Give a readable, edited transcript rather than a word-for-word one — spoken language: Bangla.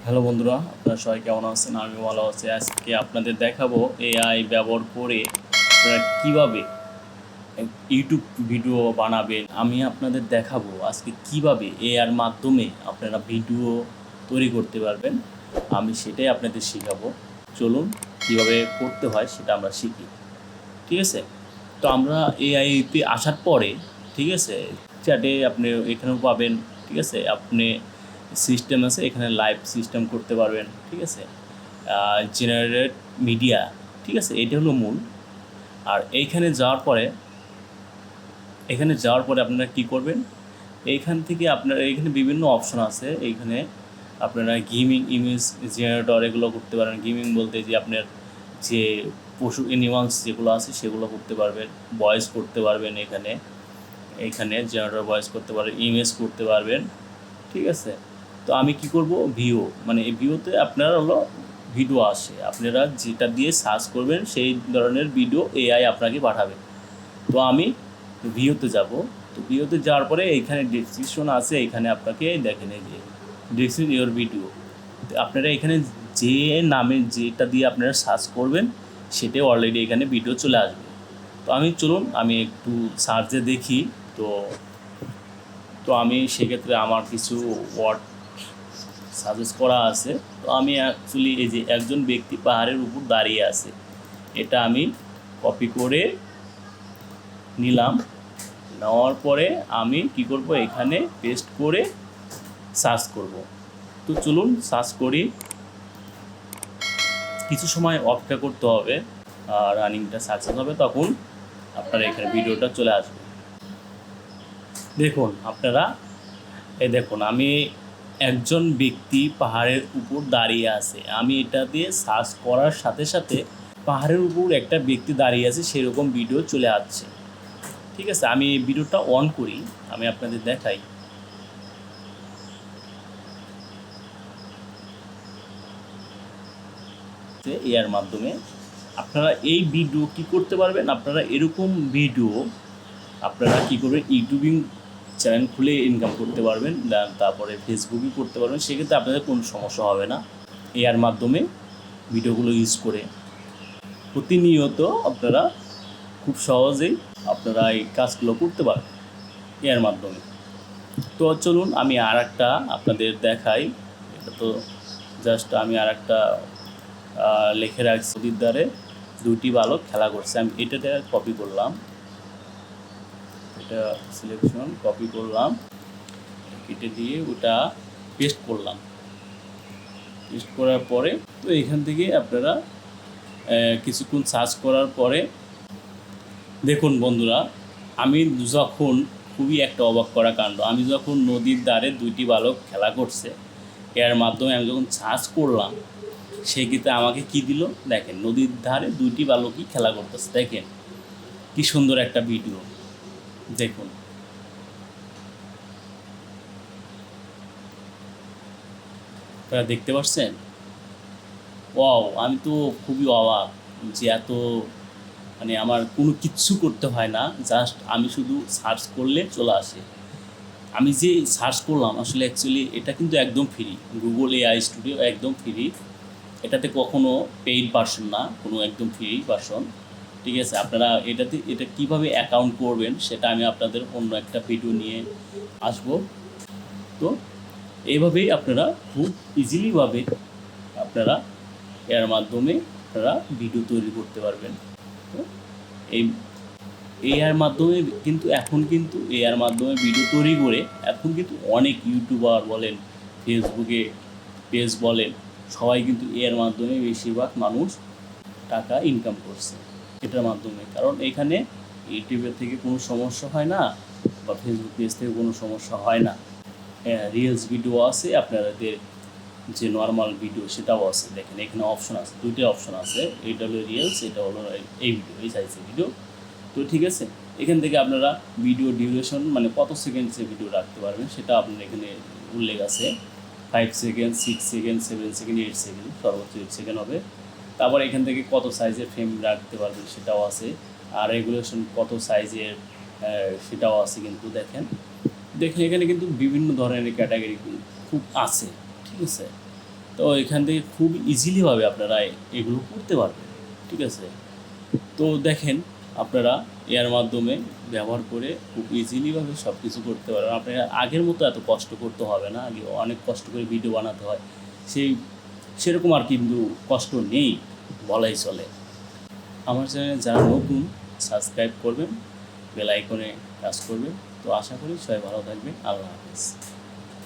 হ্যালো বন্ধুরা, আপনারা সবাই কেমন আছেন? আমি ভালো আছি। আজকে আপনাদের দেখাবো এআই ব্যবহার করে আপনারা কীভাবে ইউটিউব ভিডিও বানাবেন। আমি আপনাদের দেখাবো আজকে কীভাবে এআইয়ের মাধ্যমে আপনারা ভিডিও তৈরি করতে পারবেন। আমি সেটাই আপনাদের শেখাবো। চলুন কীভাবে করতে হয় সেটা আমরা শিখি। ঠিক আছে? তো আমরা এআইতে আসার পরে, ঠিক আছে, চ্যাটে আপনি এখানেও পাবেন। ঠিক আছে, আপনি সিস্টেম আছে, এখানে লাইভ সিস্টেম করতে পারবেন। ঠিক আছে, জেনারেট মিডিয়া, ঠিক আছে, এটা হলো মূল। আর এখানে যাওয়ার পরে আপনারা কি করবেন, এইখান থেকে আপনারা এখানে বিভিন্ন অপশন আছে। এইখানে আপনারা গেমিং ইমেজ জেনারেটর এগুলো করতে পারেন। গেমিং বলতে যে আপনার যে পশু অ্যানিমালস যেগুলো আছে সেগুলো করতে পারবেন, ভয়েস করতে পারবেন। এইখানে জেনারেটর ভয়েস করতে পারবেন, ইমেজ করতে পারবেন। ঠিক আছে, তো আমি কি করব, ভিও, মানে এই ভিওতে আপনার হলো ভিডিও আসে, আপনারা যেটা দিয়ে সার্চ করবেন সেই ধরনের ভিডিও এআই আপনাকে পাঠাবে। তো আমি ভিওতে যাব। তো ভিওতে যাওয়ার পরে এইখানে ডেসক্রিপশন আছে, এখানে আপনাকে দেখেন এই যে ডেসক্রিপশন ইওর ভিডিও। তো আপনারা এখানে যে নামে যেটা দিয়ে আপনারা সার্চ করবেন সেটাই অলরেডি এখানে ভিডিও চলে আসবে। তো চলুন আমি একটু সার্চে দেখি। তো তো আমি সেক্ষেত্রে আমার কিছু ওয়ার্ড সাজেস্ট করা আছে। তো আমি অ্যাকচুয়ালি এই যে একজন ব্যক্তি পাহাড়ের উপর দাঁড়িয়ে আছে, এটা আমি কপি করে নিলাম। নেওয়ার পরে আমি কি করব, এখানে পেস্ট করে সার্চ করব। তো চলুন সার্চ করি। কিছু সময় অপেক্ষা করতে হবে, আর রানিংটা সাকসেস হবে, তখন আপনার এখানে ভিডিওটা চলে আসবে। দেখুন আপনারা, দেখুন আমি একজন ব্যক্তি পাহাড়ের উপর দাঁড়িয়ে আছে, আমি এটা দিয়ে সার্চ করার সাথে সাথে পাহাড়ের উপর একটা ব্যক্তি দাঁড়িয়ে আছে সেরকম ভিডিও চলে আসছে। ঠিক আছে, আমি এই ভিডিওটা অন করি, আমি আপনাদের দেখাই। এর মাধ্যমে আপনারা এই ভিডিও কি করতে পারবেন, আপনারা এরকম ভিডিও আপনারা কি করবেন, ইউটিউবিং চ্যানেল খুলে ইনকাম করতে পারবেন, তারপরে ফেসবুকই করতে পারবেন। সেক্ষেত্রে আপনাদের কোনো সমস্যা হবে না। এর মাধ্যমে ভিডিওগুলো ইউজ করে প্রতিনিয়ত আপনারা খুব সহজেই আপনারা এই কাজগুলো করতে পারবেন এর মাধ্যমে। তো চলুন আমি আর একটা আপনাদের দেখাই। এটা তো জাস্ট আমি আর একটা লিখে রাখছি, নদীর ধারে দুইটি বালক খেলা করছে। আমি এটাতে কপি করলাম, এটা সিলেকশন কপি করলাম, কেটে দিয়ে ওটা পেস্ট করলাম। পেস্ট করার পরে তো এখান থেকে আপনারা কিছুক্ষণ সার্চ করার পরে দেখুন বন্ধুরা, আমি যখন খুবই একটা অবাক করা কাণ্ড, আমি যখন নদীর ধারে দুইটি বালক খেলা করছে এর মাধ্যমে আমি যখন সার্চ করলাম, সেক্ষেত্রে আমাকে কি দিল দেখেন, নদীর ধারে দুইটি বালকই খেলা করতেছে। দেখেন কি সুন্দর একটা ভিডিও, দেখুন। আপনারা দেখতে পাচ্ছেন? ওয়াও, আমি তো খুবই অবাক যে এত, মানে আমার কোনো কিচ্ছু করতে হয় না, জাস্ট আমি শুধু সার্চ করলে চলে আসে। আমি যে সার্চ করলাম আসলে অ্যাকচুয়ালি এটা কিন্তু একদম ফ্রি, গুগল এআই স্টুডিও একদম ফ্রি, এটাতে কখনো পেইড ভার্সন না, কোনো একদম ফ্রি ভার্সন। ঠিক আছে, আপনারা এটা কীভাবে অ্যাকাউন্ট করবেন সেটা আমি আপনাদের অন্য একটা ভিডিও নিয়ে আসব। তো এইভাবেই আপনারা খুব ইজিলিভাবে আপনারা এর মাধ্যমে আপনারা ভিডিও তৈরি করতে পারবেন। তো এই এআইয়ের মাধ্যমে কিন্তু এআইয়ের মাধ্যমে ভিডিও তৈরি করে এখন কিন্তু অনেক ইউটিউবার বলেন, ফেসবুকে পেজ বলেন, সবাই কিন্তু এর মাধ্যমে বেশিরভাগ মানুষ টাকা ইনকাম করছে এটার মাধ্যমে। কারণ এখানে ইউটিউবের থেকে কোনো সমস্যা হয় না, বা ফেসবুক পেজ থেকে কোনো সমস্যা হয় না। রিলস ভিডিও আছে, আপনাদের যে নর্মাল ভিডিও সেটাও আছে। দেখেন এখানে অপশন আছে, দুইটা অপশন আছে, এটা হলো রিলস, এটা হলো এই ভিডিও, এই সাইজের ভিডিও। তো ঠিক আছে, এখান থেকে আপনারা ভিডিও ডিউরেশন মানে কত সেকেন্ডসে ভিডিও রাখতে পারবেন সেটা আপনার এখানে উল্লেখ আছে। 5 সেকেন্ড, 6 সেকেন্ড, 7 সেকেন্ড, 8 সেকেন্ড, সর্বোচ্চ 8 সেকেন্ড হবে। তারপর এখান থেকে কত সাইজের ফ্রেম রাখতে পারবেন সেটাও আছে, আর রেগুলেশন কত সাইজের সেটাও আছে। কিন্তু দেখেন এখানে কিন্তু বিভিন্ন ধরনের ক্যাটাগরি খুব আছে। ঠিক আছে, তো এখান থেকে খুব ইজিলিভাবে আপনারা এগুলো করতে পারবেন, ঠিক আছে। তো দেখেন আপনারা এর মাধ্যমে ব্যবহার করে খুব ইজিলিভাবে সব কিছু করতে পারবেন। আপনার আগের মতো এত কষ্ট করতে হবে না, আগে অনেক কষ্ট করে ভিডিও বানাতে হয়, সেরকম আর কিন্তু কষ্ট নেই বলাই চলে। আমার চ্যানেলে যারা নতুন সাবস্ক্রাইব করবেন, বেল আইকনে টাচ করবেন। তো আশা করি সবাই ভালো থাকবেন। আল্লাহ হাফেজ।